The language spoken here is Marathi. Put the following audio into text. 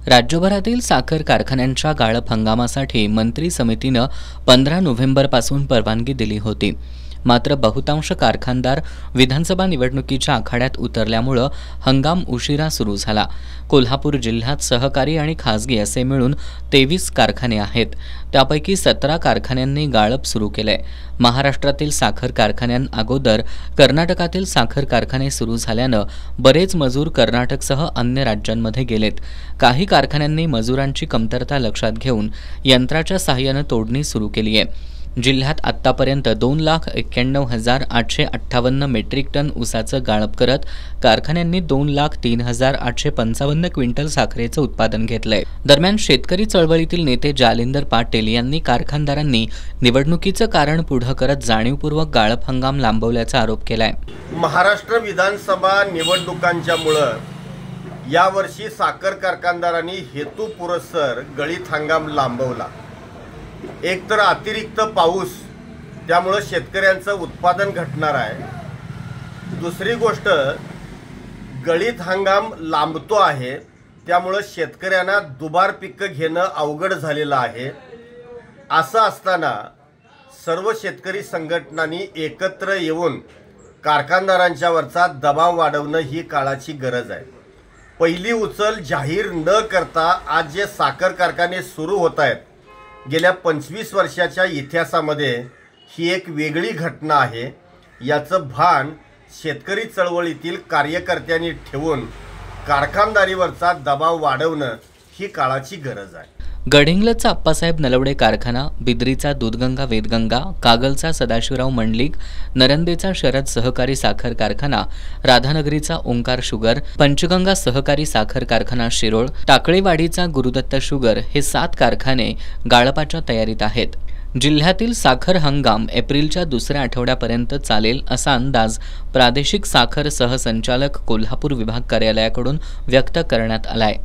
राज्यभरातील साखर कारखान्यांच्या गाळप हंगामासाठी मंत्री समितीनं 15 नोव्हेंबरपासून परवानगी दिली होती। मात्र बहुतांश कारखानदार विधानसभा निवडणुकीच्या आखाड्यात उतरल्यामुळे हंगाम उशिरा सुरू झाला। कोल्हापूर जिल्ह्यात सहकारी आणि खासगी असे मिळून 23 कारखाने आहेत, त्यापैकी 17 कारखान्यांनी गाळप सुरू केले। महाराष्ट्रातील साखर कारखान्यांअगोदर कर्नाटकातील साखर कारखाने सुरू झाल्यानं बरेच मजूर कर्नाटकसह अन्य राज्यांमध्ये गेलेत। काही कारखान्यांनी मजुरांची कमतरता लक्षात घेऊन यंत्राच्या सहाय्याने तोडणी सुरू केली आहे। जिल्ह्यात आत्तापर्यंत 2,91,858 मेट्रिक टन ऊसाचं गाळप करत कारखान्यांनी 2,03,855 क्विंटल साखरेचं उत्पादन घेतलंय। दरम्यान शेतकरी चळवळीतील नेते जालिंदर पाटील यांनी कारखानदारांनी निवडणुकीचं कारण पुढे करत जाणीवपूर्वक गाळप हंगाम लांबवल्याचा आरोप केलाय। महाराष्ट्र विधानसभा निवडणुकांच्यामुळे यावर्षी साखर कारखानदारांनी हेतुपुरस्सर गळीत हंगाम लांबवला। एक तर अतिरिक्त पाऊस, त्यामुळे शेतकऱ्यांचं उत्पादन घटणार आहे। दुसरी गोष्ट, गळीत हंगाम लांबतो आहे, त्यामुळे शेतकऱ्यांना दुबार पीक घेणं अवघड झालेलं आहे। असं असताना सर्व शेतकरी संघटनांनी एकत्र येऊन कारखानदारांच्यावरचा दबाव वाढवणं ही काळाची गरज आहे। पहिली उचल जाहीर न करता आज जे साखर कारखाने सुरू होत आहेत, गेल्या 25 वर्षाच्या इतिहासामध्ये ही एक वेगळी घटना आहे। याचं भान शेतकरी चळवळीतील कार्यकर्त्यांनी ठेवून कारखानदारीवरचा दबाव वाढवणं ही काळाची गरज आहे। गडिंग्लजचा अप्पासाहेब नलवडे कारखाना, बिद्रीचा दूधगंगा वेदगंगा, कागलचा सदाशिवराव मंडलिक, नरंदेचा शरद सहकारी साखर कारखाना, राधानगरीचा ओंकार शुगर, पंचगंगा सहकारी साखर कारखाना शिरोळ, टाकळेवाडीचा गुरुदत्त शुगर हे 7 कारखाने गाळपाच्या तयारीत आहेत। जिल्ह्यातील साखर हंगाम एप्रिलच्या दुसऱ्या आठवड्यापर्यंत चालेल असा अंदाज प्रादेशिक साखर सहसंचालक कोल्हापूर विभाग कार्यालयाकडून व्यक्त करण्यात आलाय।